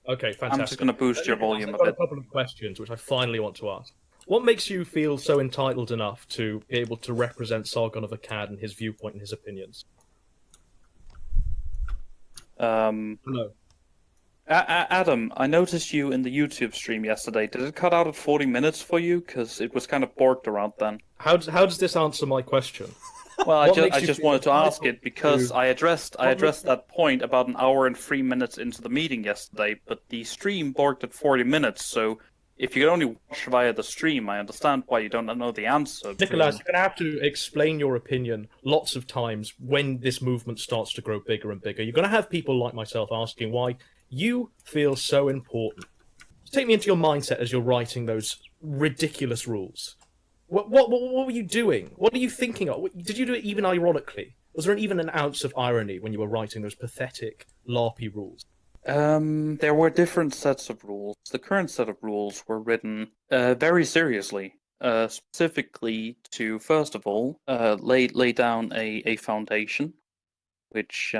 Okay, fantastic. I'm just going to boost your volume I've a got a bit. couple of questions which I finally want to ask. What makes you feel so entitled enough to be able to represent Sargon of Akkad and his viewpoint and his opinions? No. Adam, I noticed you in the YouTube stream yesterday. Did it cut out at 40 minutes for you? Because it was kind of borked around then. How does this answer my question? Well, I just feel wanted to ask entitled it because I addressed makes that point about an hour and 3 minutes into the meeting yesterday, but the stream borked at 40 minutes. So if you could only watch via the stream, I understand why you don't know the answer. Nicholas, you're going to have to explain your opinion lots of times when this movement starts to grow bigger and bigger. You're going to have people like myself asking why you feel so important. Take me into your mindset as you're writing those ridiculous rules. What were you doing? What are you thinking of? Did you do it even ironically? Was there even an ounce of irony when you were writing those pathetic, LARPy rules? There were different sets of rules. The current set of rules were written very seriously, specifically to, first of all, lay down a foundation, which...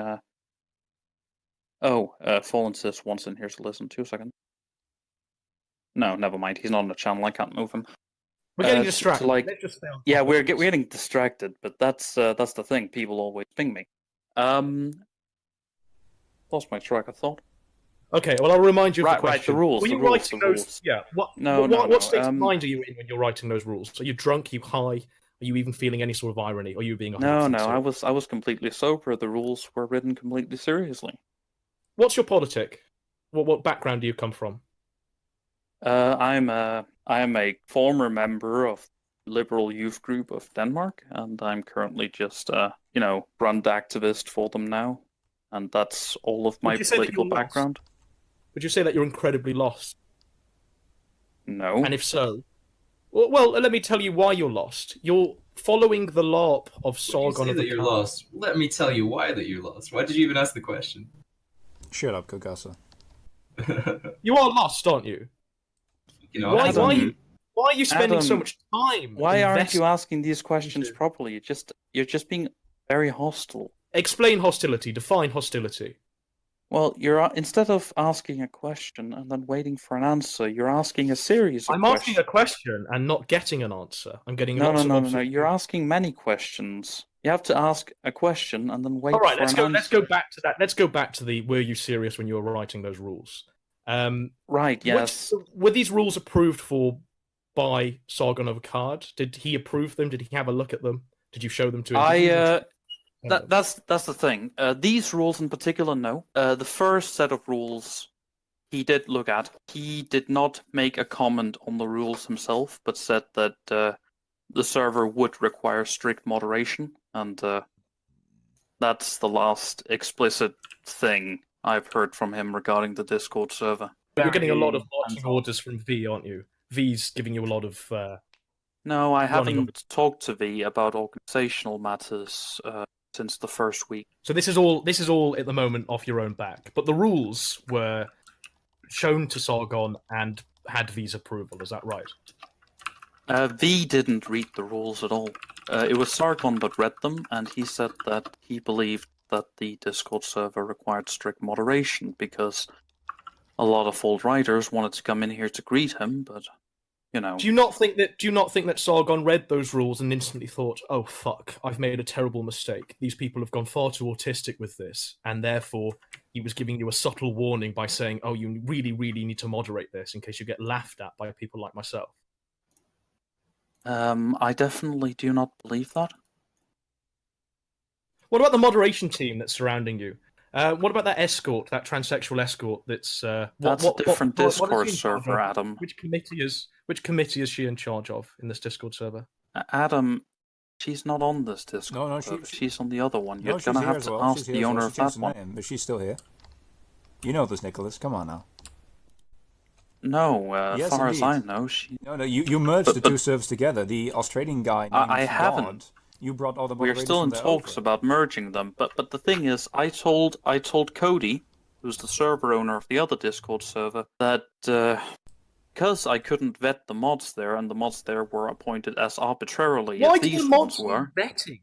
Fallen Sis wants in here to listen. 2 seconds. No, never mind. He's not on the channel. I can't move him. We're getting distracted. Let's just stay on yeah, we're getting distracted, but that's the thing. People always ping me. Lost my track of thought. Okay, well, I'll remind you of the question. Right, the rules. Were you writing those? Yeah. What state of mind are you in when you're writing those rules? Are you drunk? Are you high? Are you even feeling any sort of irony? Or are you being No, I was completely sober. The rules were written completely seriously. What's your politic? What background do you come from? I am a former member of Liberal Youth Group of Denmark, and I'm currently just brand activist for them now, and that's all of my political background. Would you say that you're incredibly lost? No. And if so, well, let me tell you why you're lost. You're following the LARP of Sargon of Akkad. You're lost. Let me tell you why that you're lost. Why did you even ask the question? Shut up, Kogasa. You are lost, aren't you? Why are you spending so much time? Why aren't you asking these questions properly? You're just being very hostile. Explain hostility. Define hostility. Well, instead of asking a question and then waiting for an answer, you're asking a series of questions. I'm asking a question and not getting an answer. I'm getting no. You're asking many questions. You have to ask a question and then wait for an answer. Let's go back to that. Let's go back to the were you serious when you were writing those rules? Right, yes. Were these rules approved for by Sargon of Akkad? Did he approve them? Did he have a look at them? Did you show them to him? That's the thing. These rules in particular, no. The first set of rules he did look at. He did not make a comment on the rules himself, but said that the server would require strict moderation, and that's the last explicit thing I've heard from him regarding the Discord server. You're getting a lot of marching orders from V, aren't you? V's giving you a lot of... No, I haven't talked to V about organizational matters since the first week. So this is all at the moment off your own back. But the rules were shown to Sargon and had V's approval, is that right? V didn't read the rules at all. It was Sargon that read them, and he said that he believed that the Discord server required strict moderation because a lot of old writers wanted to come in here to greet him, but Do you not think that Sargon read those rules and instantly thought, "Oh fuck, I've made a terrible mistake. These people have gone far too autistic with this," and therefore he was giving you a subtle warning by saying, "Oh, you really, really need to moderate this in case you get laughed at by people like myself." I definitely do not believe that. What about the moderation team that's surrounding you? What about that escort, that transsexual escort? That's a different Discord server, Adam. Which committee is she in charge of in this Discord server? Adam, she's not on this Discord. No, she's on the other one. You're gonna have to ask the owner of that one. But she's still here. You know this, Nicholas. Come on now. No, as far as I know, she. No, you merged the two servers together. The Australian guy. I haven't. You brought all the. We're still in talks about merging them, but the thing is, I told Cody, who's the server owner of the other Discord server, that because I couldn't vet the mods there, and the mods there were appointed as arbitrarily as these mods were. Vetting?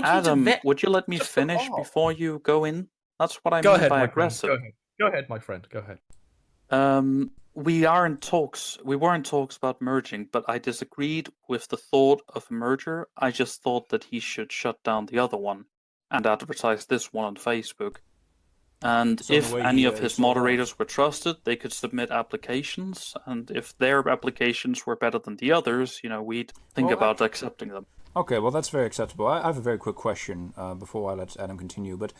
Adam, would you let me finish before you go in? That's what I mean by aggressive. Go ahead, my friend. Go ahead. We are in talks. We were in talks about merging, but I disagreed with the thought of a merger. I just thought that he should shut down the other one and advertise this one on Facebook. And So in a if way, any he of his sold out. moderators were trusted, they could submit applications. And if their applications were better than the others, we'd think Well, about accepting them. Okay, well, that's very acceptable. I have a very quick question before I let Adam continue. But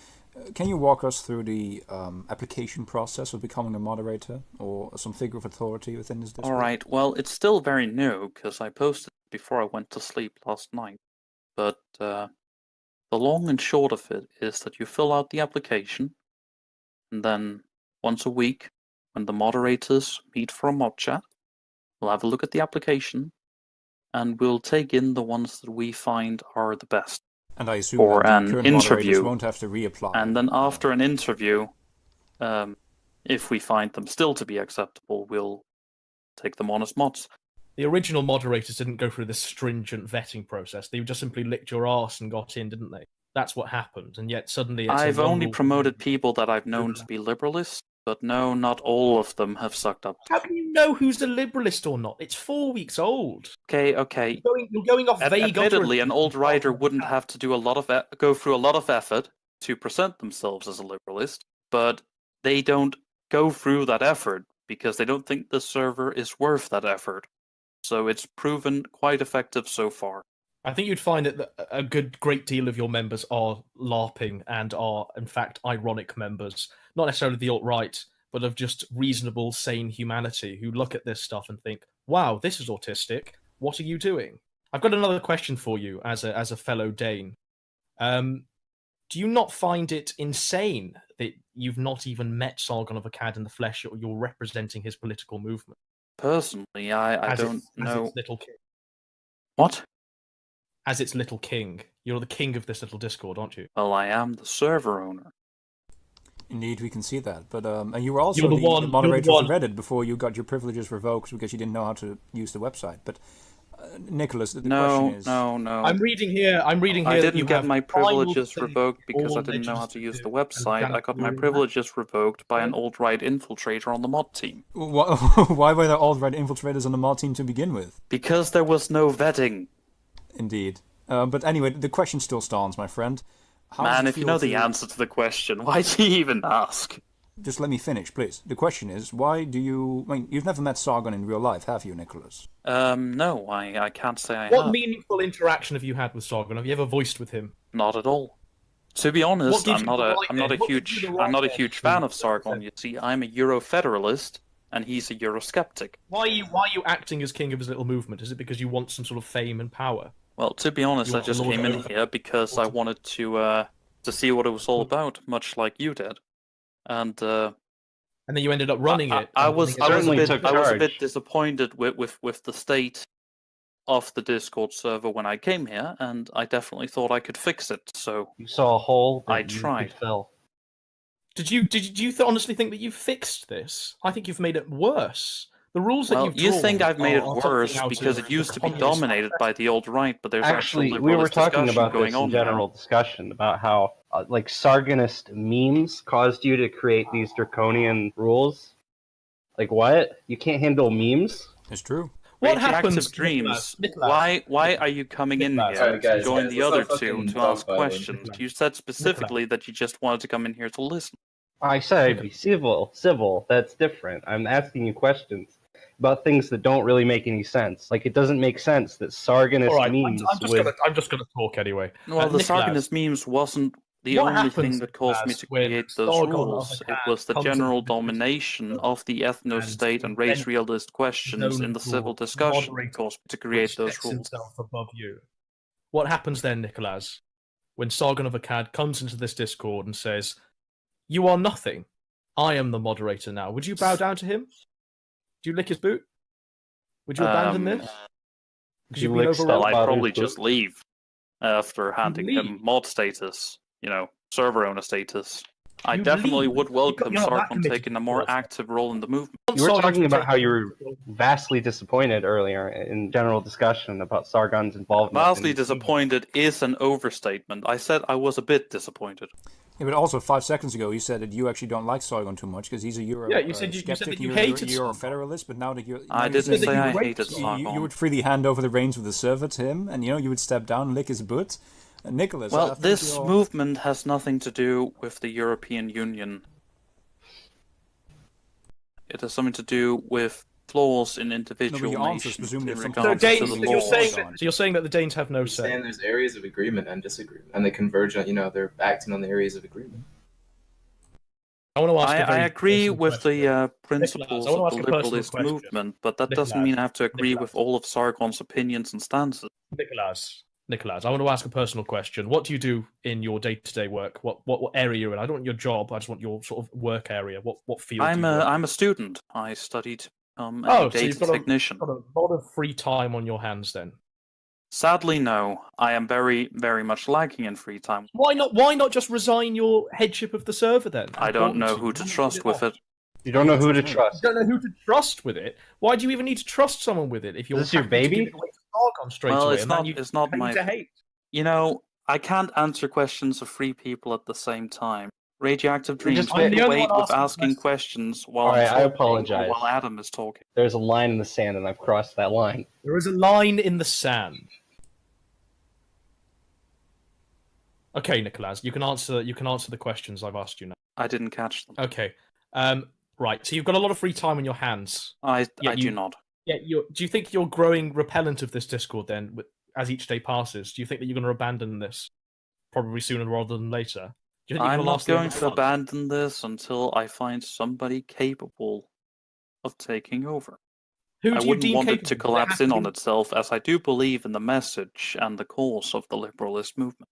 can you walk us through the application process of becoming a moderator or some figure of authority within this Discord? All right. Well, it's still very new because I posted it before I went to sleep last night. But the long and short of it is that you fill out the application, and then once a week, when the moderators meet for a mod chat, we'll have a look at the application, and we'll take in the ones that we find are the best. And I assume For that an the current moderators interview. won't have to reapply. And then after an interview, if we find them still to be acceptable, we'll take them on as mods. The original moderators didn't go through this stringent vetting process. They just simply licked your arse and got in, didn't they? That's what happened. And yet suddenly it's I've only promoted people that I've known to be liberalists, but no, not all of them have sucked up. How can you know who's a liberalist or not? It's 4 weeks old. Okay. You're going off vague Admittedly, an utterances. old writer wouldn't have to do go through a lot of effort to present themselves as a liberalist, but they don't go through that effort because they don't think the server is worth that effort. So it's proven quite effective so far. I think you'd find that a great deal of your members are LARPing and are, in fact, ironic members. Not necessarily the alt-right, but of just reasonable, sane humanity who look at this stuff and think, wow, this is autistic. What are you doing? I've got another question for you as a fellow Dane. Do you not find it insane that you've not even met Sargon of Akkad in the flesh, or you're representing his political movement? Personally, I don't know. As its little king. What? As its little king. You're the king of this little Discord, aren't you? Well, I am the server owner. Indeed, we can see that. But and you were also You're the moderator one. of Reddit before you got your privileges revoked because you didn't know how to use the website. But Nicholas, the question is... No. I'm reading here. I that didn't you get have my final privileges say revoked because all I didn't know how to use the legislative website. and I got my statutory privileges revoked by an alt-right infiltrator on the mod team. Why were there alt-right infiltrators on the mod team to begin with? Because there was no vetting. Indeed. But anyway, the question still stands, my friend. How does Man, it if you feel know the to- answer to the question, why do you even ask? Just let me finish, please. The question is, why do you... I mean, you've never met Sargon in real life, have you, Nicholas? No, I can't say I What have. meaningful interaction have you had with Sargon? Have you ever voiced with him? Not at all. To be honest, gives I'm you not the a right I'm not a then? What gives huge you the I'm not a right huge then fan to of Sargon. represent? You see, I'm a Euro-federalist, and he's a Eurosceptic. Why are you acting as king of his little movement? Is it because you want some sort of fame and power? Well, to be honest, You I want just Lord came in over- here because I wanted to see what it was all about, much like you did. And And then you ended up running it. I and was running it a Certainly bit took I was a charge. bit disappointed with the state of the Discord server when I came here, and I definitely thought I could fix it. So You saw a hole that I you tried. could fill. Did you honestly think that you fixed this? I think you've made it worse. The rules that well, you've you drawn think I've made it are something worse out because of it used to be communist dominated by the old right, but there's Actually, actual we were liberalist talking discussion about going this on in now. general discussion about how, like, Sargonist memes caused you to create these draconian rules. Like, what? You can't handle memes? It's true. What Radioactive happens, Dreams? Nicholas? Why are you coming in Nicholas. here Alright, guys, to join guys, the let's other not two fucking to ask dogpile. questions? Nicholas. You said specifically that you just wanted to come in here to listen. I said I'd be civil. That's different. I'm asking you questions about things that don't really make any sense. Like, it doesn't make sense that Sargonist All right, memes I'm just gonna talk anyway. Well, the Nicholas, Sargonist memes wasn't the what only happens, thing that caused me Nicholas, to when create those Sargon of rules. It Akkad was the comes into general the domination Discord of the ethno-state and invents race realist questions zone in the civil rule, discussion that moderator, caused me to create which those sets rules. himself above you. What happens then, Nicholas, when Sargon of Akkad comes into this Discord and says, "You are nothing. I am the moderator now." Would you bow down to him? Do you lick his boot? Would you abandon this? Because you've been lick Well, overruled. I'd Stepfather's probably boot? just leave after handing him leave? mod status, server owner status. I You definitely leave? would welcome You're not that Sargon committed taking a to more us. active role in the movement. You were Sargon talking to about take how you were control. vastly disappointed earlier in general discussion about Sargon's involvement. Vastly in- disappointed is an overstatement. I said I was a bit disappointed. Yeah, but also 5 seconds ago you said that you actually don't like Sargon too much because he's a Euro. Yeah, you said you said skeptic, that you you're hated a Euro federalist, but now that you're I you're didn't saying say I you hated raped- Sargon. you would freely hand over the reins of the server to him, and you would step down, lick his butt. Nicholas, I Well, think this you're- movement has nothing to do with the European Union. It has something to do with flaws in individual your answers nations presumably in have something So, regards to do to Danes, the so you're saying laws. that, so you're saying that the Danes have no He's saying say. there's areas of agreement and disagreement, and they converge on, they're acting on the areas of agreement. I want to ask. I agree personal with question. the principles I wanna of ask the a personal liberalist question. movement, but that doesn't mean I have to agree with all of Sargon's opinions and stances. Nicholas, I want to ask a personal question. What do you do in your day-to-day work? What area you're in? I don't want your job. I just want your sort of work area. What field? I'm do you work I'm a student. I studied a so data you've got technician. got a lot of free time on your hands then. Sadly, no. I am very, very much lacking in free time. Why not? Why not just resign your headship of the server then? I don't know Important who to you. trust with it. You don't know who to You trust. don't know who to trust with it. Why do you even need to trust someone with it if you're Is this your happy to baby? give it away to Sargon straight Well, away? it's and then not- you it's not pay my- to hate. You know, I can't answer questions of free people at the same time. Radioactive Dreams just- will I'm the only wait one with asking asking questions. questions while Alright, I'm I talking, apologize. or while Adam is talking. There's a line in the sand, and I've crossed that line. There is a line in the sand. Okay, Nicholas, you can answer the questions I've asked you now. I didn't catch them. Okay. Right. So you've got a lot of free time on your hands. I Yeah, do not. Yeah. Do you think you're growing repellent of this Discord then, as each day passes? Do you think that you're going to abandon this probably sooner rather than later? Do you think you're I'm gonna not last the end going of the to month? abandon this until I find somebody capable of taking over. Who I do you wouldn't deem want it capable? to Does collapse have in to on be- itself, as I do believe in the message and the cause of the liberalist movement.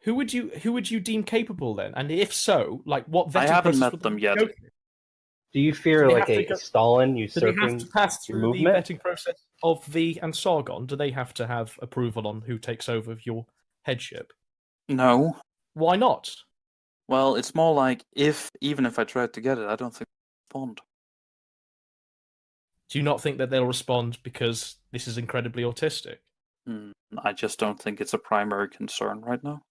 Who would you deem capable then? And if so, like what vetting I haven't process met would them they yet. go through? Do you fear they like have to go- Stalin Do they usurping have to pass your through the movement? vetting process of V and Sargon? Do they have to have approval on who takes over your headship? No. Why not? Well, it's more like even if I tried to get it, I don't think they'll respond. Do you not think that they'll respond because this is incredibly autistic? I just don't think it's a primary concern right now.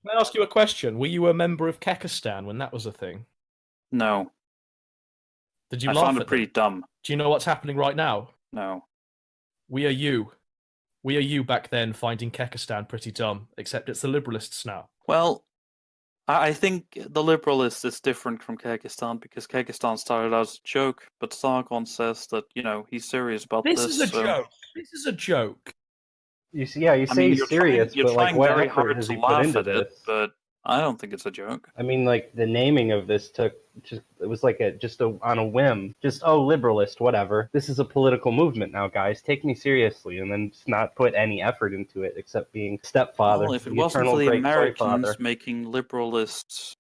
Can I ask you a question? Were you a member of Kekistan when that was a thing? No. Did you I laugh found at it pretty them? dumb. Do you know what's happening right now? No. We are you. We are you back then finding Kekistan pretty dumb, except it's the liberalists now. Well, I think the liberalist is different from Kyrgyzstan because Kyrgyzstan started out as a joke, but Sargon says that, he's serious about this. This is a joke. This is a joke. You say he's you're serious, you're but like, trying what very effort hard has to he put laugh into at this? it, but I don't think it's a joke. I mean, like the naming of this it was like on a whim, liberalist, whatever. This is a political movement now, guys. Take me seriously, and then just not put any effort into it except being stepfather. Well, if it the wasn't eternal for the great toy Americans father. making liberalists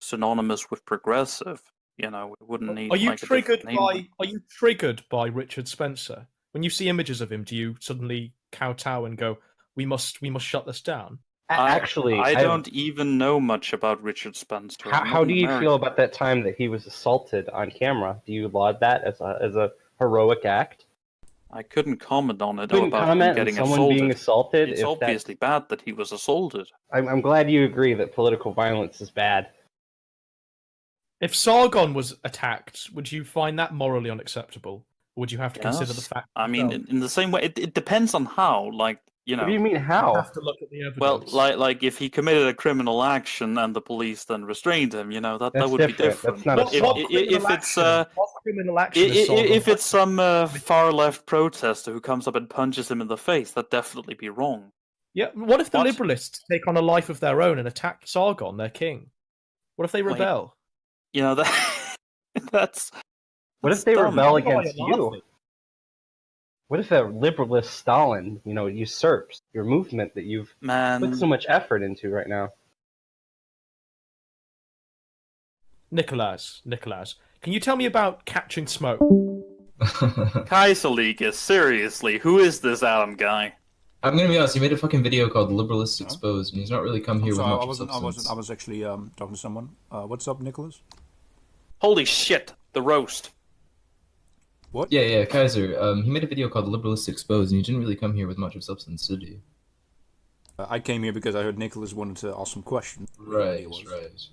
synonymous with progressive, we wouldn't need. Are you like, a different triggered name. by? Are you triggered by Richard Spencer? When you see images of him, do you suddenly kowtow and go, "We must shut this down"? Actually, I don't even know much about Richard Spencer. How do you feel about that time that he was assaulted on camera? Do you laud that as a heroic act? I couldn't comment on it Couldn't about him comment on getting someone assaulted. being assaulted. It's if obviously bad that he was assaulted. I'm glad you agree that political violence is bad. If Sargon was attacked, would you find that morally unacceptable? Or would you have to consider the Yes. fact? I mean, yourself? in the same way, it depends on how. Like, What do you mean you how? have to look at the evidence. well, like if he committed a criminal action and the police then restrained him, that That's would be different. different. That's not What- assault. what If criminal it's action- what criminal action is Sargon if it's doing? some far left protester who comes up and punches him in the face, that'd definitely be wrong. Yeah. What if the What? liberalists take on a life of their own and attack Sargon, their king? What if they Wait. rebel? That that's. What if they dumb. rebel I don't know why against you're you? laughing. What if a liberalist Stalin, usurps your movement that you've Man, put so much effort into right now? Nicholas, can you tell me about catching smoke? Kaiserliga, seriously, who is this Adam guy? I'm gonna be honest. He made a fucking video called "Liberalists Exposed," and he's not really come here with Sorry, much I wasn't. substance. I was actually talking to someone. What's up, Nicholas? Holy shit, the roast. What? Yeah, Kaiser. He made a video called "Liberalists Exposed," and he didn't really come here with much of substance, did he? I came here because I heard Nicholas wanted to ask some questions. Right.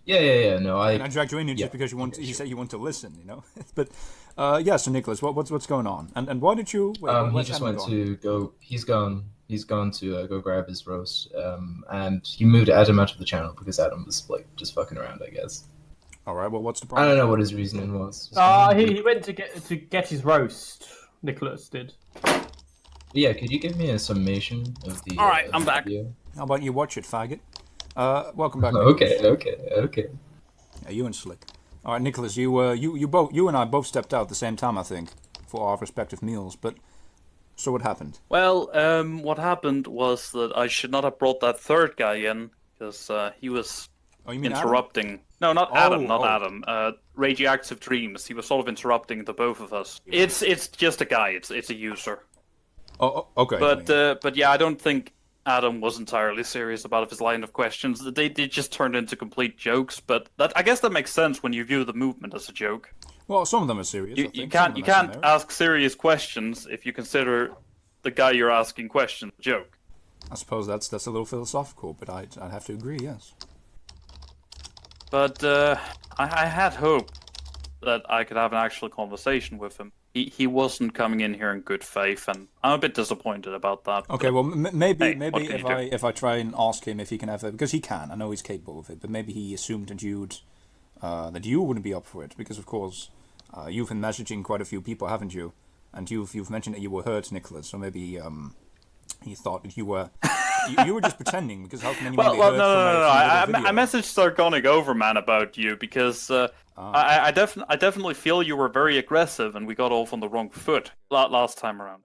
Yeah. No, And I dragged you in here just yeah, because you okay, you sure. said you want to listen, you know. But yeah, so Nicholas, what's going on? And why did you? Wait, He where's just Adam went gone? to go. He's gone. He's gone to go grab his roast. And he moved Adam out of the channel because Adam was like just fucking around, I guess. All right. Well, what's the I problem? don't know what his reasoning was. He went to get his roast. Nicholas did. Yeah, could you give me a summation of the? All right, I'm back. video? How about you watch it, faggot? Welcome back. Okay. Yeah, you and Slick. All right, Nicholas, you and I both stepped out at the same time, I think, for our respective meals. But so what happened? Well, what happened was that I should not have brought that third guy in because he was Oh, you mean Adam? interrupting. No, not Oh, Adam, not oh. Adam. Radioactive Dreams. He was sort of interrupting the both of us. It's just a guy. It's a user. Oh, okay. But yeah, I don't think Adam was entirely serious about his line of questions. They just turned into complete jokes. But I guess that makes sense when you view the movement as a joke. Well, some of them are serious. I You think. can't Some you of them have can't some merit. ask serious questions if you consider the guy you're asking questions a joke. I suppose that's a little philosophical, but I'd have to agree. Yes. But I had hope that I could have an actual conversation with him. He wasn't coming in here in good faith, and I'm a bit disappointed about that. Okay. Well, maybe Hey, what can you do? if I try and ask him if he can have it, because he can. I know he's capable of it, but maybe he assumed that you wouldn't be up for it, because of course you've been messaging quite a few people, haven't you? And you've mentioned that you were hurt, Nicholas. So maybe he thought that you were you were just pretending, because how can anyone Well, be well, hurt no. from a I messaged Sargonic Overman about you because I definitely feel you were very aggressive and we got off on the wrong foot last time around.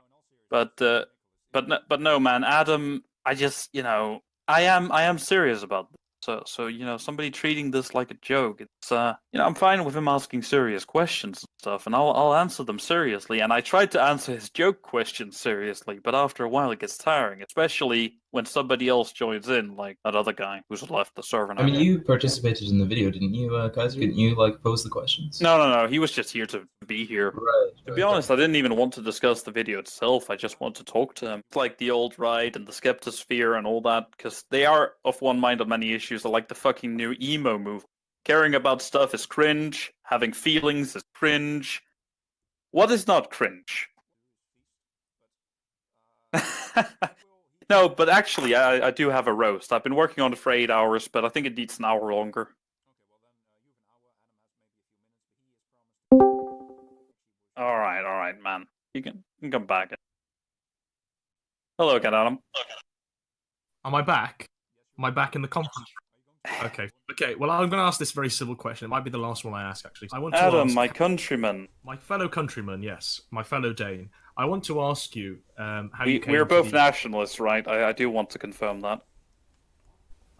But no, man, Adam. I just I am serious about this. So somebody treating this like a joke. It's I'm fine with him asking serious questions and stuff, and I'll answer them seriously. And I tried to answer his joke questions seriously, but after a while it gets tiring, especially when somebody else joins in, like that other guy who's left the server now. I mean, you participated in the video, didn't you, Kaiser? Didn't you like pose the questions? No. He was just here to be here. Right. To be honest, I didn't even want to discuss the video itself. I just want to talk to him. It's like the old right and the skeptosphere and all that, because they are of one mind on many issues. I like the fucking new emo move. Caring about stuff is cringe. Having feelings is cringe. What is not cringe? No, but actually, I do have a roast. I've been working on it for 8 hours, but I think it needs an hour longer. All right, man. You can come back. Hello again, Adam. Am I back? Am I back in the conference? Okay. Well, I'm going to ask this very civil question. It might be the last one I ask, actually. I want to Adam, ask my countryman. my fellow countryman, yes, my fellow Dane. I want to ask you how you came. We're both to nationalists, right? I do want to confirm that.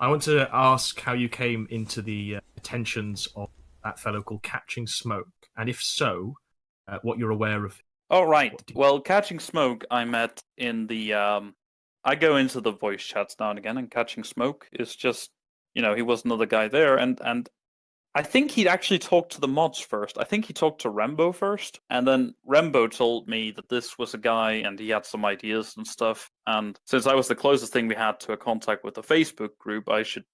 I want to ask how you came into the attentions of that fellow called Catching Smoke, and if so, what you're aware of. Oh, right. Well, Catching Smoke, I met in the. I go into the voice chats now and again, and Catching Smoke is just, he was another guy there, and I think he'd actually talked to the mods first. I think he talked to Rembo first, and then Rembo told me that this was a guy and he had some ideas and stuff. And since I was the closest thing we had to a contact with the Facebook group, I should,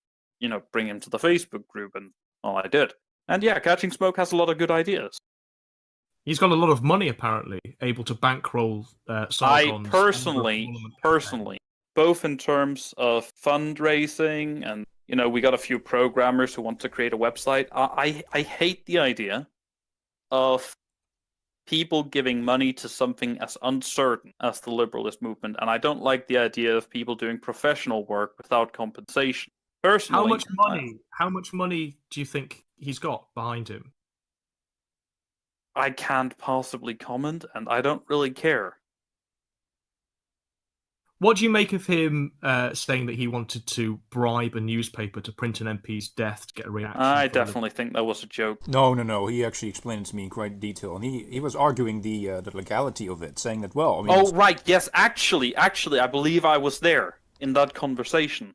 bring him to the Facebook group, and well, I did. And yeah, Catching Smoke has a lot of good ideas. He's got a lot of money, apparently, able to bankroll Sargon's I personally, both in terms of fundraising and, we got a few programmers who want to create a website. I hate the idea of people giving money to something as uncertain as the liberalist movement, and I don't like the idea of people doing professional work without compensation. Personally, How much money do you think he's got behind him? I can't possibly comment, and I don't really care. What do you make of him saying that he wanted to bribe a newspaper to print an MP's death to get a reaction? I definitely think that was a joke. No. He actually explained it to me in quite detail, and he was arguing the legality of it, saying that Right, yes, actually, I believe I was there in that conversation.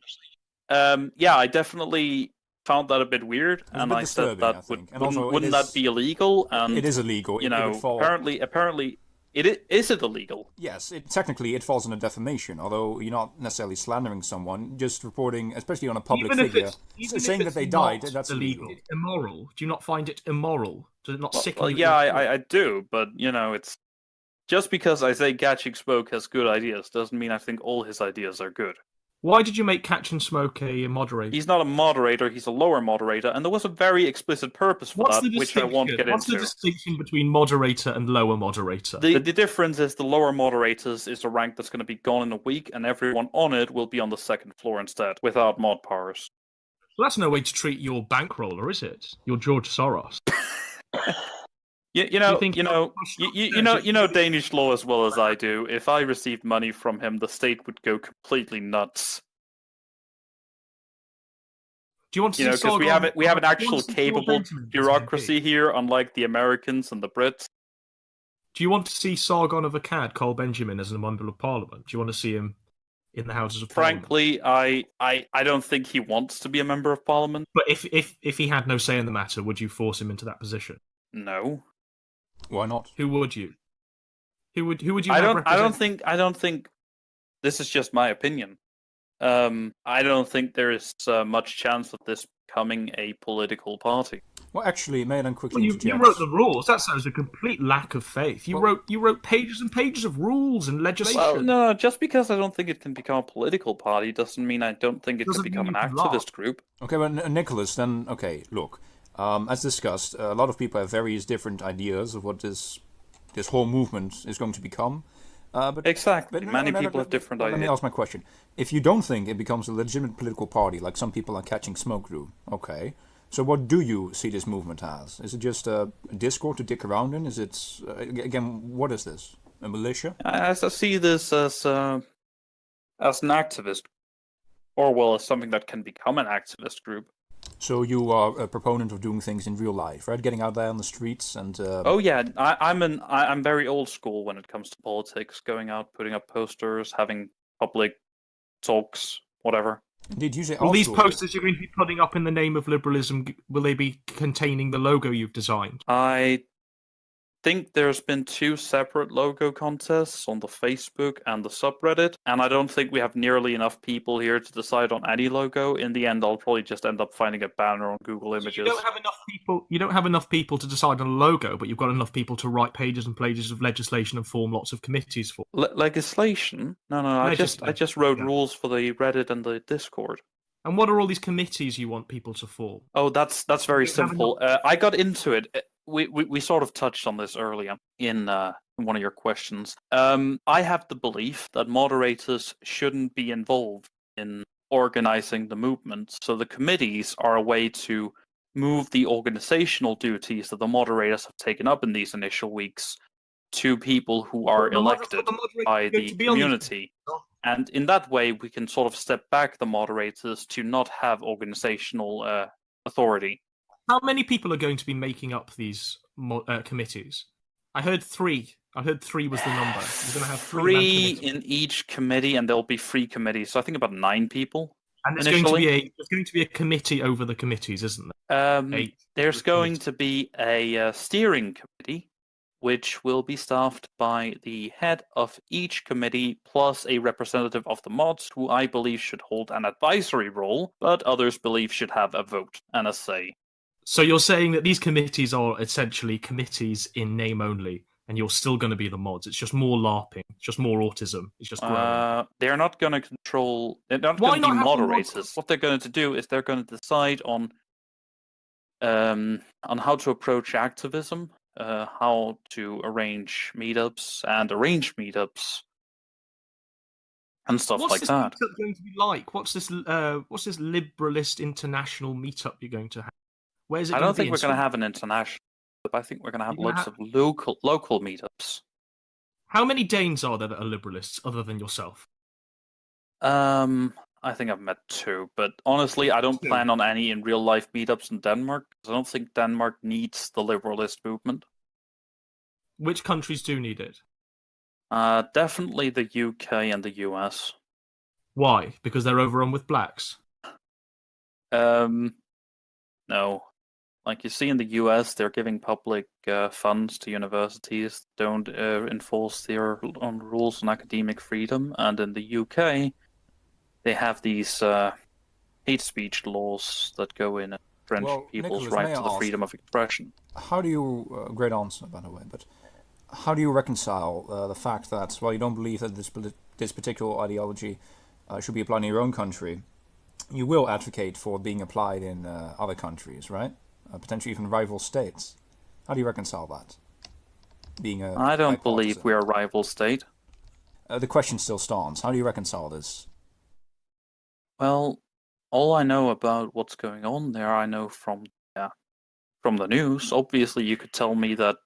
Yeah, I definitely found that a bit weird, and I said that wouldn't that be illegal? And it is illegal. apparently, Is it illegal? Yes, technically it falls under defamation, although you're not necessarily slandering someone, just reporting, especially on a public figure, saying that they died, that's illegal. It's immoral. Do you not find it immoral? Does it not sicken Well, you? yeah, I do, but it's just because I say Catch and Smoke has good ideas doesn't mean I think all his ideas are good. Why did you make Catch and Smoke a moderator? He's not a moderator, he's a lower moderator, and there was a very explicit purpose for that, which I won't get into. What's the distinction between moderator and lower moderator? The difference is the lower moderators is a rank that's going to be gone in a week, and everyone on it will be on the second floor instead, without mod powers. Well, that's no way to treat your bankroller, is it? Your George Soros. You know Danish law as well as I do. If I received money from him, the state would go completely nuts. Do you want to see because we have an actual capable bureaucracy here, unlike the Americans and the Brits. Do you want to see Sargon of Akkad, Carl Benjamin, as a member of Parliament? Do you want to see him in the Houses of Parliament? Frankly, I don't think he wants to be a member of Parliament. But if he had no say in the matter, would you force him into that position? No. Why not? Who would you? Who would you? I don't think. This is just my opinion. I don't think there is much chance of this becoming a political party. Well, actually, may I then quickly you wrote the rules. That sounds a complete lack of faith. You wrote pages and pages of rules and legislation. Well, no, just because I don't think it can become a political party doesn't mean I don't think it can become an activist group. Okay, well, Nicholas, then, okay, look. As discussed, a lot of people have various different ideas of what this whole movement is going to become. Exactly. Many people have different ideas. Let me ask my question. If you don't think it becomes a legitimate political party, like some people are Catching Smoke do, okay, so what do you see this movement as? Is it just a Discord to dick around in? Is it, again, what is this? A militia? I see this as an activist, or well, as something that can become an activist group. So you are a proponent of doing things in real life, right? Getting out there on the streets and... Oh yeah, I'm very old school when it comes to politics. Going out, putting up posters, having public talks, whatever. Indeed, you say will these posters you're going to be putting up in the name of liberalism, will they be containing the logo you've designed? I think there's been 2 separate logo contests on the Facebook and the subreddit, and I don't think we have nearly enough people here to decide on any logo. In the end, I'll probably just end up finding a banner on Google Images. So you don't have enough people to decide on a logo, but you've got enough people to write pages and pages of legislation and form lots of committees for. Legislation? No. I just wrote rules for the Reddit and the Discord. And what are all these committees you want people to form? Oh, that's very simple. I got into it. We sort of touched on this earlier in one of your questions. I have the belief that moderators shouldn't be involved in organizing the movement, so the committees are a way to move the organizational duties that the moderators have taken up in these initial weeks to people who are elected by the community. And in that way, we can sort of step back the moderators to not have organizational authority. How many people are going to be making up these committees? I heard 3. I heard 3 was the number. You're going to have 3 in each committee, and there'll be 3 committees. So I think about 9 people. And there's going to be a committee over the committees, isn't there? There's going to be a steering committee, which will be staffed by the head of each committee plus a representative of the mods, who I believe should hold an advisory role, but others believe should have a vote and a say. So you're saying that these committees are essentially committees in name only, and you're still going to be the mods. It's just more LARPing. It's just more autism. It's just growing. They're not going to control... They're not going to be moderators. What they're going to do is they're going to decide on how to approach activism, how to arrange meetups and arrange meetups and stuff like that. What's this meetup going to be like? What's this Liberalist International meetup you're going to have? Where's it? I don't think we're going to have an international. I think we're going to have lots of local meetups. How many Danes are there that are liberalists other than yourself? I think I've met 2, but honestly, I don't plan on any in real life meetups in Denmark because I don't think Denmark needs the liberalist movement. Which countries do need it? Definitely the UK and the US. Why? Because they're overrun with blacks? No. Like you see in the US, they're giving public funds to universities, don't enforce their own rules on academic freedom. And in the UK, they have these hate speech laws that go in and entrench Well, people's Nicholas, may right I to the ask, freedom of expression. how do you, great answer by the way, but how do you reconcile the fact that, well, you don't believe that this particular ideology should be applied in your own country, you will advocate for being applied in other countries, right? Potentially even rival states. How do you reconcile that? I don't believe we're a rival state. The question still stands. How do you reconcile this? Well, all I know about what's going on there, I know from the news. Obviously, you could tell me that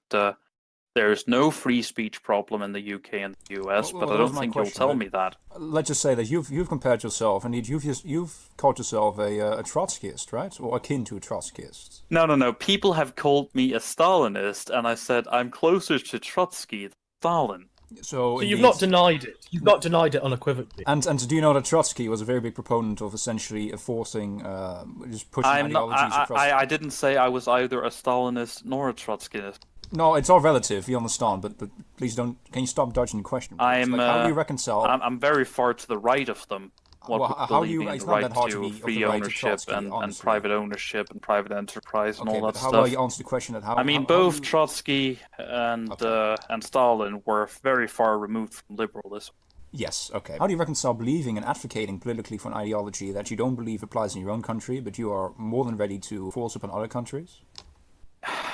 there's no free speech problem in the UK and the US, but I don't think you'll tell me that. Let's just say that you've compared yourself, indeed, you've called yourself a Trotskyist, right? Or akin to a Trotskyist. No. People have called me a Stalinist, and I said I'm closer to Trotsky than Stalin. So you've not denied it. You've not denied it unequivocally. And do you know that Trotsky was a very big proponent of essentially enforcing, just pushing ideologies across? I didn't say I was either a Stalinist nor a Trotskyist. No, it's all relative. We understand, but please don't. Can you stop dodging the question? How do you reconcile? I'm very far to the right of them. How do you? It's not that hard to be free ownership and private ownership and private enterprise and all that stuff. How about you answer the question that how? I mean, both Trotsky and Stalin were very far removed from liberalism. Yes. Okay. How do you reconcile believing and advocating politically for an ideology that you don't believe applies in your own country, but you are more than ready to force upon other countries?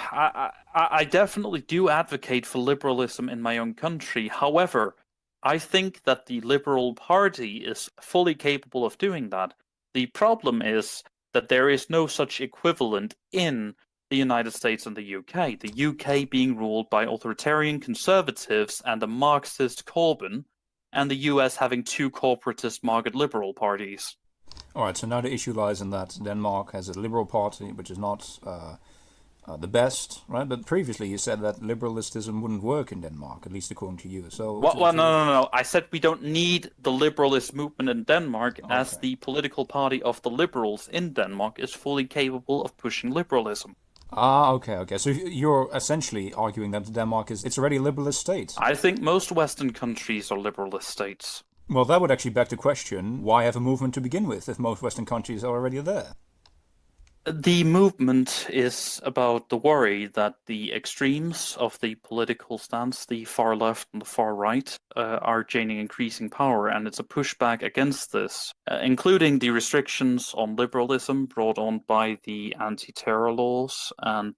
I definitely do advocate for liberalism in my own country. However, I think that the Liberal Party is fully capable of doing that. The problem is that there is no such equivalent in the United States and the UK. The UK being ruled by authoritarian conservatives and a Marxist Corbyn, and the US having two corporatist market liberal parties. All right, so now the issue lies in that Denmark has a liberal party, which is not the best, right? But previously you said that liberalism wouldn't work in Denmark, at least according to you. So no. I said we don't need the liberalist movement in Denmark, as the political party of the liberals in Denmark is fully capable of pushing liberalism. Okay. So you're essentially arguing that Denmark it's already a liberalist state. I think most Western countries are liberalist states. Well, that would actually beg the question, why have a movement to begin with if most Western countries are already there? The movement is about the worry that the extremes of the political stance, the far left and the far right, are gaining increasing power, and it's a pushback against this, including the restrictions on liberalism brought on by the anti-terror laws and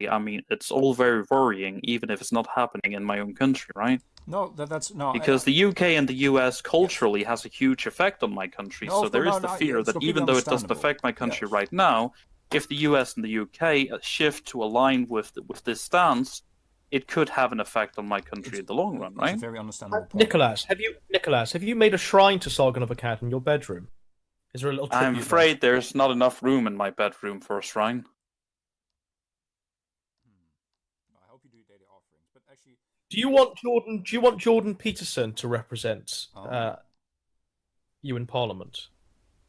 I mean, it's all very worrying, even if it's not happening in my own country, right? No, that's no. Because the UK and the US culturally has a huge effect on my country, so there is the fear that even though it doesn't affect my country right now, if the US and the UK shift to align with this stance, it could have an effect on my country in the long run, right? It's a very understandable point. Nicholas, have you made a shrine to Sargon of Akkad in your bedroom? Is there a little? I'm afraid there's not enough room in my bedroom for a shrine. I hope you do daily offerings, but actually. Do you want Jordan Peterson to represent you in Parliament?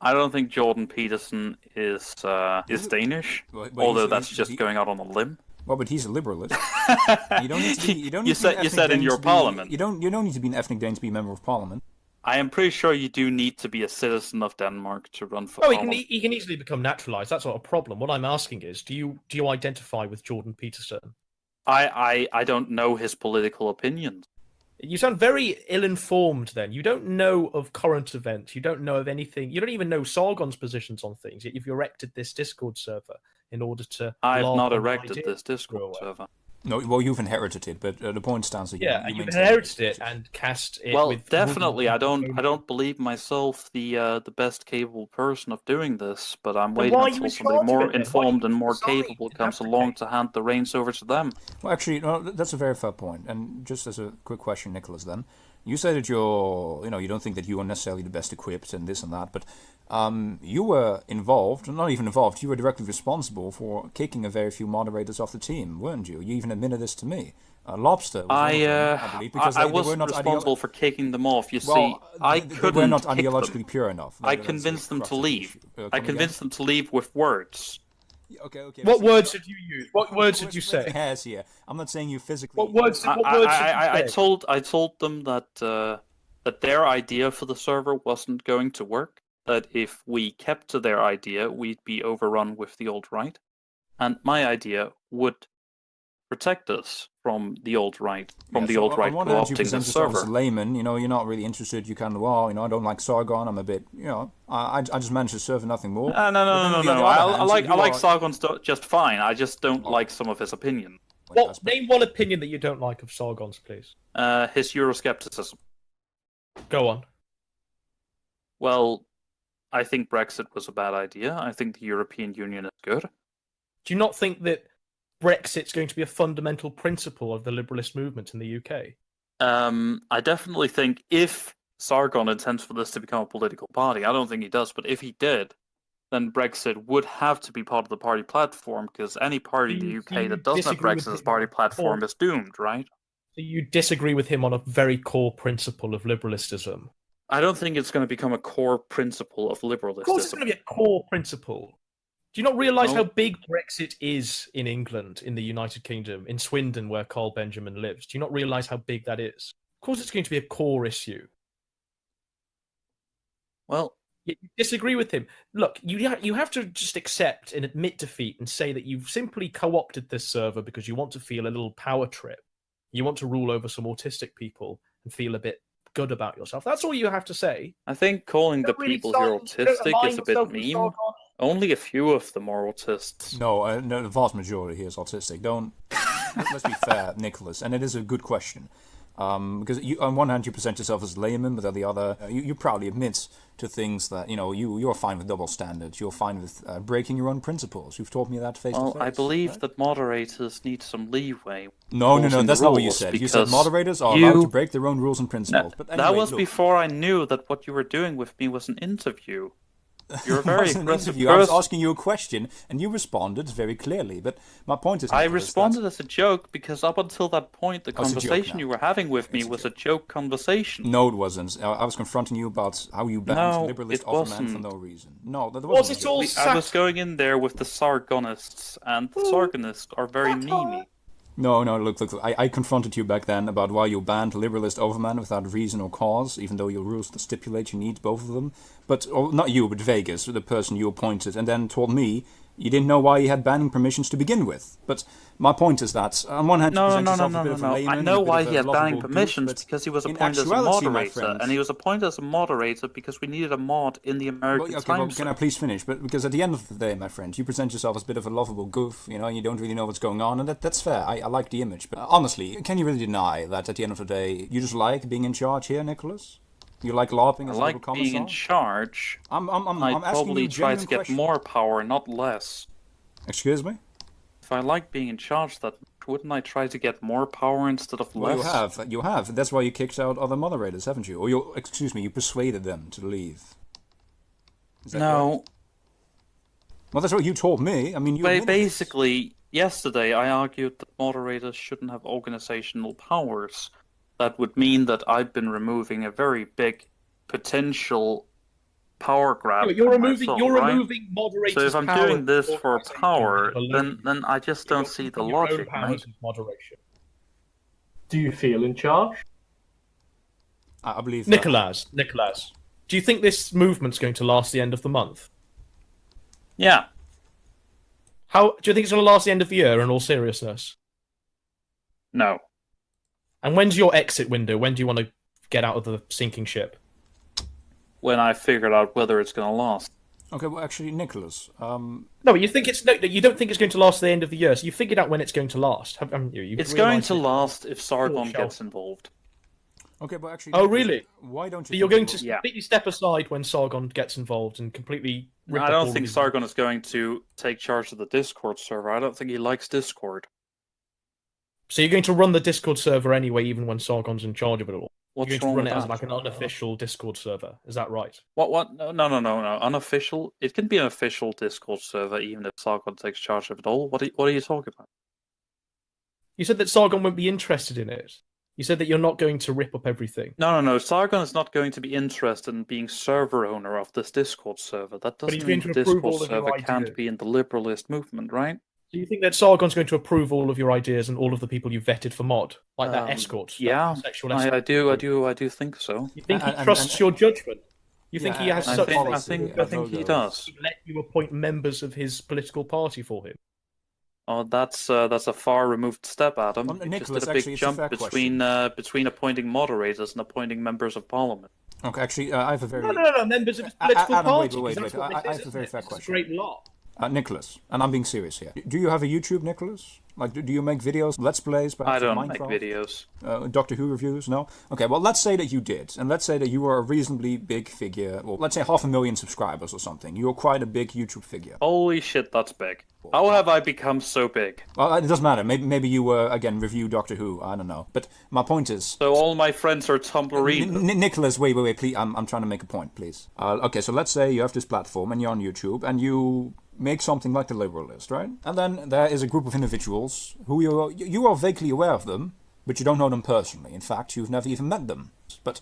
I don't think Jordan Peterson is Danish, although that's just going out on a limb. Well, but he's a liberalist. You don't need to be. You said in your parliament. You don't need to be an ethnic Dane to be a member of Parliament. I am pretty sure you do need to be a citizen of Denmark to run for Parliament. He can easily become naturalized. That's not a problem. What I'm asking is, do you identify with Jordan Peterson? I don't know his political opinions. You sound very ill-informed then. You don't know of current events. You don't know of anything. You don't even know Sargon's positions on things. Yet you've erected this Discord server in order to... I have not erected this Discord server. No, well, you've inherited it, but the point stands that you've inherited it and cast it. Well, definitely, I don't believe myself the best capable person of doing this, but I'm waiting until somebody more informed and more capable comes along to hand the reins over to them. Well, actually, no, that's a very fair point. And just as a quick question, Nicholas, then you say that you don't think that you are necessarily the best equipped and this and that, but you were involved, not even involved, you were directly responsible for kicking a very few moderators off the team, weren't you? You even admitted this to me. Lobster was I believe, because I wasn't responsible for kicking them off. You see, I couldn't. They were not ideologically pure enough. I convinced them to leave. I convinced them to leave with words. Okay. What listen, words did you use? What words we're did you splitting say? hairs here. I'm not saying you physically. What words did you I say? I told them that that their idea for the server wasn't going to work. That if we kept to their idea, we'd be overrun with the alt-right, and my idea would protect us from the alt-right, On one hand, you co-opting present the yourself as a server. layman. You're not really interested. You kind of, well, I don't like Sargon. I'm a bit, I just manage to serve and nothing more. No. I like Sargon just fine. I just don't like some of his opinion. Name one opinion that you don't like of Sargon's, please. His Euroscepticism. Go on. Well, I think Brexit was a bad idea. I think the European Union is good. Do you not think that Brexit's going to be a fundamental principle of the liberalist movement in the UK? I definitely think if Sargon intends for this to become a political party, I don't think he does, but if he did, then Brexit would have to be part of the party platform, because any party in the UK that doesn't have Brexit as party platform is doomed, right? So you disagree with him on a very core principle of liberalism? I don't think it's going to become a core principle of liberalism. Of course it's going to be a core principle. Do you not realise No. how big Brexit is in England, in the United Kingdom, in Swindon, where Carl Benjamin lives? Do you not realise how big that is? Of course it's going to be a core issue. Well, You disagree with him. Look, you have to just accept and admit defeat and say that you've simply co-opted this server because you want to feel a little power trip. You want to rule over some autistic people and feel a bit good about yourself. That's all you have to say. I think calling the people here autistic is a bit mean. Only a few of them are autists. No, the vast majority here is autistic. Let's be fair, Nicholas, and it is a good question. Because on one hand you present yourself as layman, but on the other you proudly admit to things that you're fine with double standards. You're fine with breaking your own principles. You've taught me that face to face. Well, I believe that moderators need some leeway. No, that's not what you said. You said moderators are allowed to break their own rules and principles. But anyway, that was before I knew that what you were doing with me was an interview. You're a very aggressive person. I was asking you a question, and you responded very clearly. But my point is, I responded as a joke because up until that point, the conversation you were having with me was a joke conversation. No, it wasn't. I was confronting you about how you banned liberalist Offerman for no reason. No, that wasn't. I was going in there with the Sargonists, and the Sargonists are very memey. No, look. I confronted you back then about why you banned liberalist Overman without reason or cause, even though your rules stipulate you need both of them. But, not you, but Vegas, the person you appointed, and then told me you didn't know why he had banning permissions to begin with. But my point is that, on one hand, you present yourself a bit of a layman, I know why he had banning permissions, because he was appointed as a moderator, and he was appointed as a moderator because we needed a mod in the American time zone. Can I please finish? But because at the end of the day, my friend, you present yourself as a bit of a lovable goof, and you don't really know what's going on, and that's fair. I like the image. But honestly, can you really deny that at the end of the day, you just like being in charge here, Nicholas? You like LARPing as a little commissar? Being in charge. I'm I'd probably try to get more power, not less. Excuse me? If I like being in charge, wouldn't I try to get more power instead of less? Well, you have. That's why you kicked out other moderators, haven't you? Or you persuaded them to leave. No. Correct? Well, that's what you told me. I mean, basically, yesterday I argued that moderators shouldn't have organizational powers. That would mean that I've been removing a very big potential power grab. You're removing moderators. So if I'm doing this for power, then I just don't see the logic, mate. Moderation. Do you feel in charge? I believe Nicholas, do you think this movement's going to last the end of the month? Yeah. How do you think it's going to last the end of the year? In all seriousness. No. And when's your exit window? When do you want to get out of the sinking ship? When I figured out whether it's going to last. Okay, well, actually, Nicholas. No, but you think you don't think it's going to last the end of the year. So you figured out when it's going to last. It's going to last if Sargon gets involved. Okay, but actually. Oh, really? Why don't you? So you're going to completely step aside when Sargon gets involved and completely. I don't think Sargon is going to take charge of the Discord server. I don't think he likes Discord. So you're going to run the Discord server anyway, even when Sargon's in charge of it all. What's you're going to run it as that? like an unofficial Discord server. Is that right? What? No. Unofficial. It can be an official Discord server, even if Sargon takes charge of it all. What are you talking about? You said that Sargon won't be interested in it. You said that you're not going to rip up everything. No. Sargon is not going to be interested in being server owner of this Discord server. That But he's doesn't mean going the to approve all Discord of your server can't ideas. be in the liberalist movement, right? Do you think that Sargon's going to approve all of your ideas and all of the people you vetted for mod, like that escort? Yeah, that sexual escort? I do think so. You think he And- trusts your judgment? You think Yeah, he has and such? I think he does. He let you appoint members of his political party for him. Oh, that's a far removed step, Adam. Well, You just Nicholas, did a big actually, it's a jump fair between appointing moderators and appointing members of parliament. Okay, actually, I have a very... No, members of his political Adam, party. wait. That's what this I is, have a very isn't it? fair It's question. a great lot. Nicholas, and I'm being serious here. Do you have a YouTube, Nicholas? Like, do you make videos, Let's Plays, perhaps I don't of make Minecraft? videos. Doctor Who reviews? No? Okay, well, let's say that you did, and let's say that you were a reasonably big figure, well, let's say 500,000 subscribers or something. You're quite a big YouTube figure. Holy shit, that's big. How have I become so big? Well, it doesn't matter. Maybe you, again, review Doctor Who. I don't know. But my point is... So all my friends are tumbleweed. Nicholas, wait, please. I'm trying to make a point, please. Okay, so let's say you have this platform and you're on YouTube and you make something like the Liberalist, right? And then there is a group of individuals who you are vaguely aware of them, but you don't know them personally. In fact, you've never even met them. But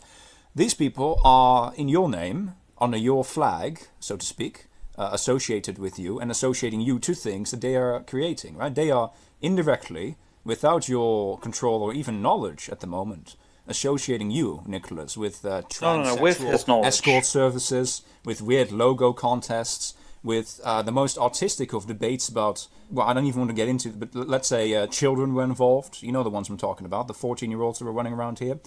these people are in your name, under your flag, so to speak, associated with you and associating you to things that they are creating, right? They are indirectly, without your control or even knowledge at the moment, associating you, Nicholas, with with his transsexual knowledge. escort services, with weird logo contests, with the most artistic of debates about, well, I don't even want to get into it, but let's say children were involved. You know the ones I'm talking about, the 14-year-olds that were running around here.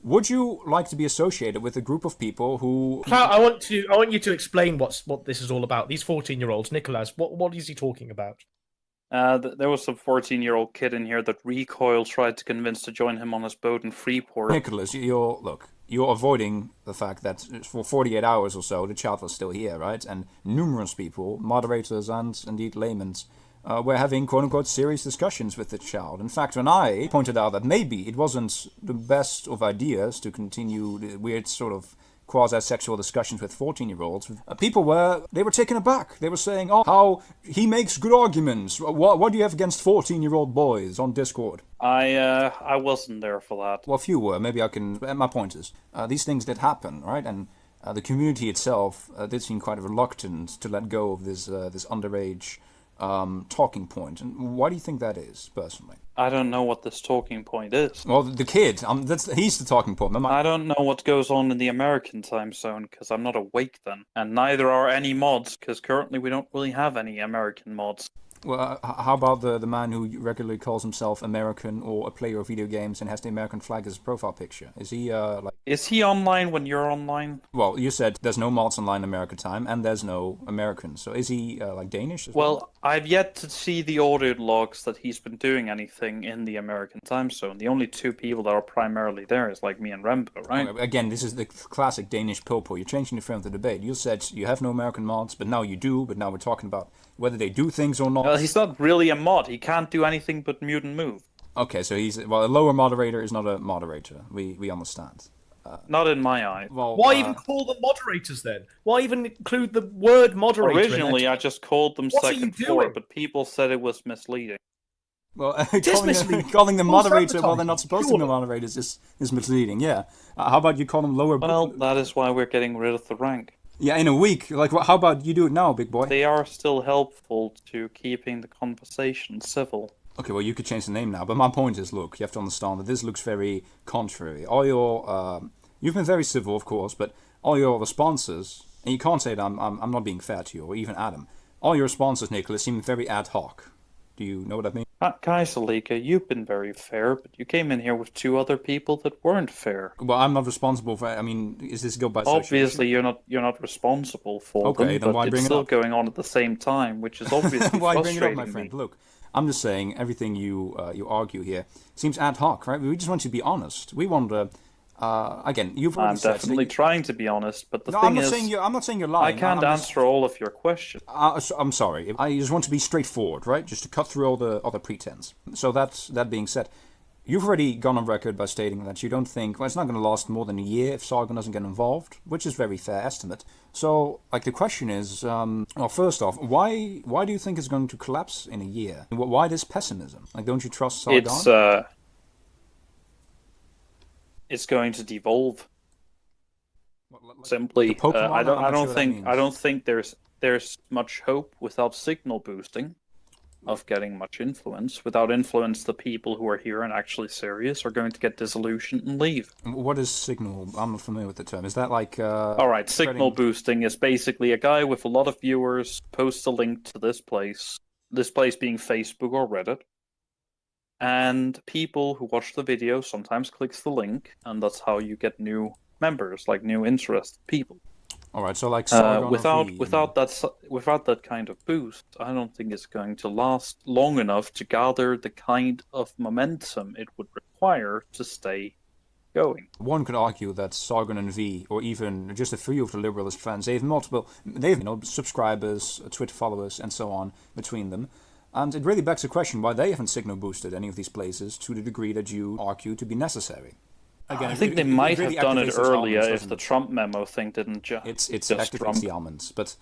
Would you like to be associated with a group of people who... I want you to explain what this is all about. These 14-year-olds, Nicholas, what is he talking about? There was some 14-year-old kid in here that Recoil tried to convince to join him on his boat in Freeport. Nicholas, you're avoiding the fact that for 48 hours or so, the child was still here, right? And numerous people, moderators and indeed laymen, were having quote-unquote serious discussions with the child. In fact, when I pointed out that maybe it wasn't the best of ideas to continue the weird sort of quasi-sexual discussions with 14-year-olds, people were taken aback. They were saying, oh, how he makes good arguments. What do you have against 14-year-old boys on Discord? I wasn't there for that. Well, few were. Maybe I can... My point is, these things did happen, right? And the community itself did seem quite reluctant to let go of this underage talking point. And why do you think that is, personally? I don't know what this talking point is. Well, the kid, he's the talking point. I don't know what goes on in the American time zone, because I'm not awake then. And neither are any mods, because currently we don't really have any American mods. Well, how about the man who regularly calls himself American or a player of video games and has the American flag as his profile picture? Is he, Is he online when you're online? Well, you said there's no mods online in American time, and there's no Americans. So is he, Danish as well? Well, I've yet to see the audio logs that he's been doing anything in the American time zone. The only two people that are primarily there is me and Rembo, right? Okay, again, this is the classic Danish popo. You're changing the frame of the debate. You said you have no American mods, but now you do. But now we're talking about whether they do things or not. Well, he's not really a mod. He can't do anything but mute and move. Okay, so a lower moderator is not a moderator. We understand. Not in my eye. Well, Why even call them moderators then? Why even include the word moderator? Originally, I just called them What are you second doing? floor, but people said it was misleading. Well, misleading. calling them Full moderator while sabotage. they're not supposed to be moderators is misleading. Yeah. How about you call them lower? Well, that is why we're getting rid of the rank. Yeah, in a week. How about you do it now, big boy? They are still helpful to keeping the conversation civil. Okay, well, you could change the name now, but my point is, look, you have to understand that this looks very contrary. All your, you've been very civil, of course, but all your responses, and you can't say that I'm not being fair to you, or even Adam. All your responses, Nicholas, seem very ad hoc. Do you know what I mean? Kaisalika, you've been very fair, but you came in here with two other people that weren't fair. Well, I'm not responsible for. I mean, is this go by? Obviously, you're not responsible for Okay, them, then why but bring it's it still up? going on at the same time, which is obviously Why bring it up, frustrating my friend? me. Look, I'm just saying everything you argue here seems ad hoc, right? We just want you to be honest. We want to. Again, you've already I'm said definitely trying to be honest, but the No, thing I'm not is, saying I'm not saying you're I lying. can't I'm just- answer all of your questions. I'm sorry. I just want to be straightforward, right? Just to cut through all the other pretense. So that being said, you've already gone on record by stating that you don't think it's not going to last more than a year if Sargon doesn't get involved, which is a very fair estimate. So, the question is, well, first off, why do you think it's going to collapse in a year? Why this pessimism? Don't you trust Sargon? it's going to devolve. Like Simply, the Pokemon? I I'm not don't sure think what that means. there's much hope without signal boosting of getting much influence. Without influence, the people who are here and actually serious are going to get disillusioned and leave. What is signal? I'm not familiar with the term. Is that like All right, signal spreading- boosting is basically a guy with a lot of viewers posts a link to this place being Facebook or Reddit, and people who watch the video sometimes clicks the link, and that's how you get new members, like new interested people. All right, so like Sargon Without of V, without that kind of boost, I don't think it's going to last long enough to gather the kind of momentum it would require to stay going. One could argue that Sargon and V, or even just a few of the liberalist fans, they have subscribers, Twitter followers, and so on between them. And it really begs the question why they haven't signal boosted any of these places to the degree that you argue to be necessary. Again, I think they might have done it earlier if the Trump memo thing didn't It's just activates Trump. the almonds, but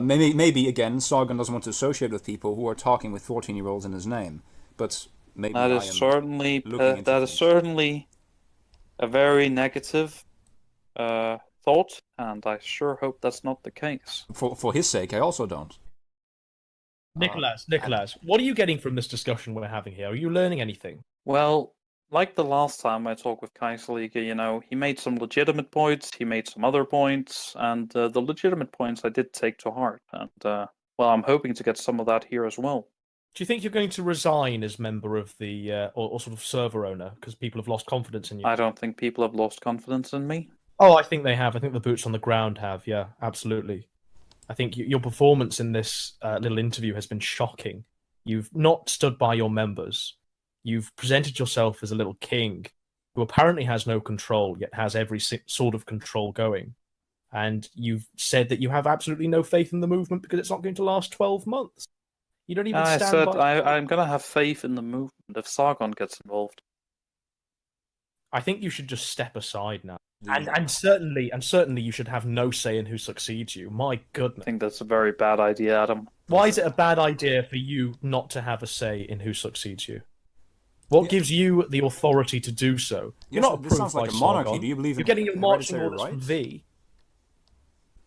maybe again Sargon doesn't want to associate with people who are talking with 14-year-olds in his name. But maybe That is certainly a very negative thought, and I sure hope that's not the case. For his sake, I also don't. Nicholas, what are you getting from this discussion we're having here? Are you learning anything? Well, like the last time I talked with Kaiserliga, he made some legitimate points, he made some other points, and the legitimate points I did take to heart. And, I'm hoping to get some of that here as well. Do you think you're going to resign as member of the, or sort of server owner, because people have lost confidence in you? I don't think people have lost confidence in me. Oh, I think they have. I think the boots on the ground have, yeah, absolutely. I think your performance in this little interview has been shocking. You've not stood by your members. You've presented yourself as a little king who apparently has no control, yet has every sort of control going. And you've said that you have absolutely no faith in the movement because it's not going to last 12 months. You don't even stand I said by... I'm going to have faith in the movement if Sargon gets involved. I think you should just step aside now. And certainly you should have no say in who succeeds you. My goodness. I think that's a very bad idea, Adam. Why is it a bad idea for you not to have a say in who succeeds you? What gives you the authority to do so? You're not approved sounds by like a monarchy. Sargon. Do you believe You're getting your marching hereditary orders from rights? V.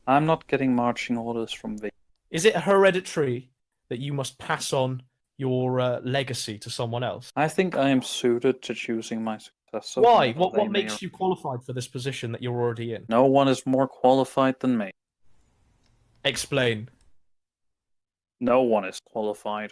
I'm not getting marching orders from V. Is it hereditary that you must pass on your legacy to someone else? I think I am suited to choosing my successor. Why? What makes you qualified for this position that you're already in? No one is more qualified than me. Explain. No one is qualified.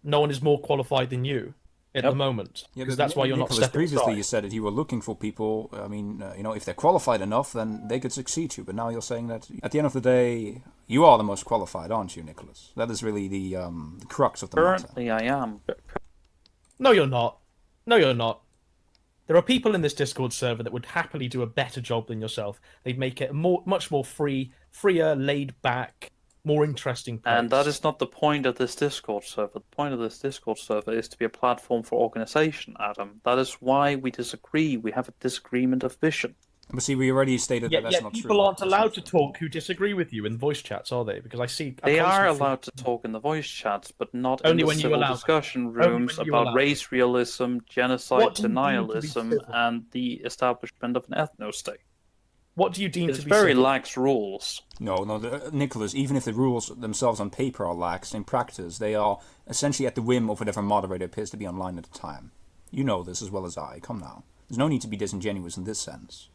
No one is more qualified than you at the moment. Yeah, Because but that's why you're not Nicholas, stepping previously aside. you said that you were looking for people. I mean, if they're qualified enough, then they could succeed you. But now you're saying that at the end of the day, you are the most qualified, aren't you, Nicholas? That is really the crux of the matter. Currently, I am. No, you're not. No, you're not. There are people in this Discord server that would happily do a better job than yourself. They'd make it much more freer, laid back, more interesting place. And that is not the point of this Discord server. The point of this Discord server is to be a platform for organization, Adam. That is why we disagree. We have a disagreement of vision. But see, we already stated that that's not true. People aren't allowed to talk who disagree with you in voice chats, are they? Because I see... They are allowed to talk in the voice chats, but not Only in the when you civil allow discussion them. Only rooms when you about allow race realism, genocide What do you deem to be denialism, civil? and the establishment of an ethno-state. What do you deem It's to be very civil? lax rules. No, Nicholas, even if the rules themselves on paper are lax, in practice, they are essentially at the whim of whatever moderator appears to be online at the time. You know this as well as I. Come now. There's no need to be disingenuous in this sense.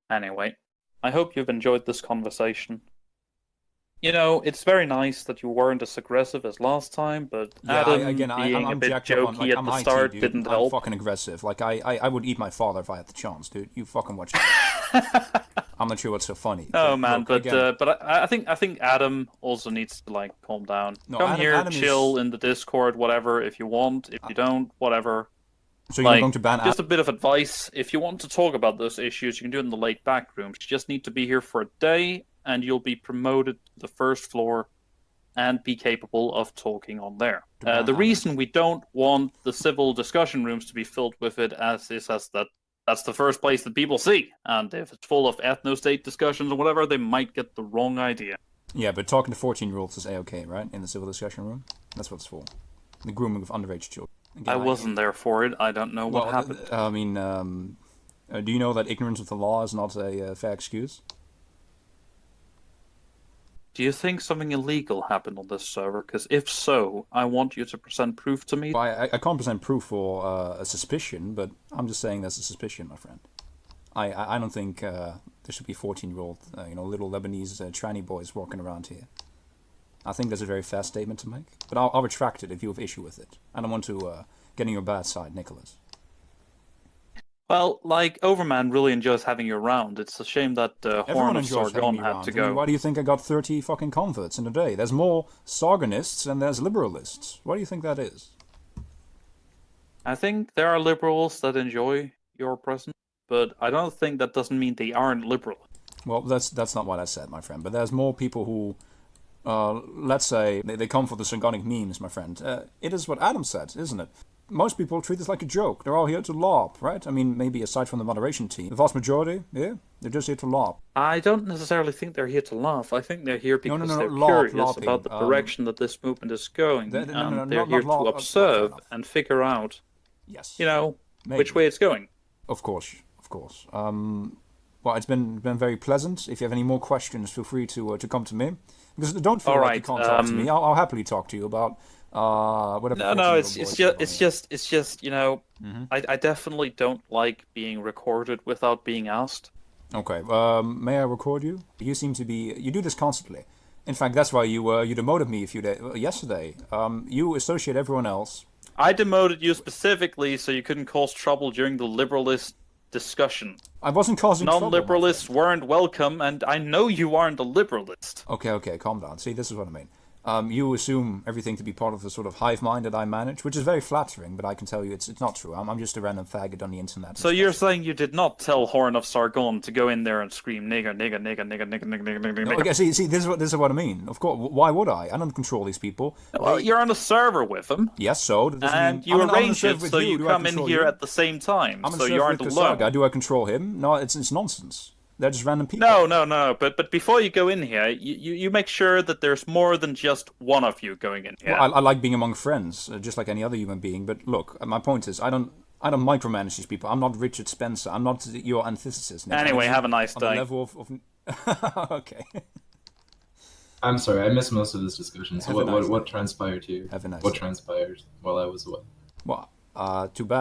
Anyway, I hope you've enjoyed this conversation. It's very nice that you weren't as aggressive as last time, but Adam being a bit jokey at the start didn't I'm help. fucking aggressive. Like, I would eat my father if I had the chance, dude. You fucking watch it. I'm not sure what's so funny. Oh man, look, again, but I think Adam also needs to calm down. No, Come Adam- here, Adam chill in the Discord, whatever. If you want, if you don't, whatever. So you're going to ban just a bit of advice. If you want to talk about those issues, you can do it in the late back rooms. You just need to be here for a day, and you'll be promoted to the first floor and be capable of talking on there. The reason we don't want the civil discussion rooms to be filled with it as that's the first place that people see. And if it's full of ethno-state discussions or whatever, they might get the wrong idea. Yeah, but talking to 14-year-olds is A-okay, right? In the civil discussion room? That's what it's for. the grooming of underage children. Again, I wasn't there for it. I don't know what happened. I mean, do you know that ignorance of the law is not a fair excuse? Do you think something illegal happened on this server? Because if so, I want you to present proof to me. Well, I can't present proof for a suspicion, but I'm just saying that's a suspicion, my friend. I don't think there should be 14-year-old, little Lebanese tranny boys walking around here. I think that's a very fair statement to make, but I'll retract it if you have issue with it. I don't want to get on your bad side, Nicholas. Well, like, Overman really enjoys having you around. It's a shame that Horn of Sargon had to go. Why do you think I got 30 fucking converts in a day? There's more Sargonists than there's liberalists. Why do you think that is? I think there are liberals that enjoy your presence, but I don't think that doesn't mean they aren't liberal. Well, that's not what I said, my friend. But there's more people who, let's say, they come for the Sargonic memes, my friend. It is what Adam said, isn't it? Most people treat this like a joke. They're all here to LARP, right? I mean, maybe aside from the moderation team. The vast majority, yeah, they're just here to LARP. I don't necessarily think they're here to laugh. I think they're here because they're LARP, curious LARPing. about the direction that this movement is going. They're not here to LARP, observe and figure out, yes, maybe. Which way it's going. Of course. Well, it's been very pleasant. If you have any more questions, feel free to come to me. Because don't feel like you can't talk to me. I'll happily talk to you about whatever. No, it's just I definitely don't like being recorded without being asked. Okay, may I record you? You seem to be you do this constantly. In fact, that's why you demoted me yesterday. You associate everyone else. I demoted you specifically so you couldn't cause trouble during the liberalist discussion. I wasn't causing trouble. Non-liberalists weren't welcome, and I know you aren't a liberalist. Okay, calm down. See, this is what I mean. You assume everything to be part of the sort of hive mind that I manage, which is very flattering, but I can tell you it's not true. I'm just a random faggot on the internet. So you're saying you did not tell Horn of Sargon to go in there and scream nigger, nigger, nigger, nigger, nigger, nigger, nigger, nigger. Okay, see, this is what I mean. Of course, why would I? I don't control these people. Well, you're on a server with them. Yes, so and you arrange it so you come in here at the same time, so you aren't alone. Do I control him? No, it's nonsense. They're just random people. No. But before you go in here, you make sure that there's more than just one of you going in here. Well, I like being among friends, just like any other human being. But look, my point is, I don't micromanage these people. I'm not Richard Spencer. I'm not your antithesis. Anyway, have a nice day. On the level of okay. I'm sorry, I missed most of this discussion. So what transpired here? Have a nice What day. transpired while I was away? Well, too bad.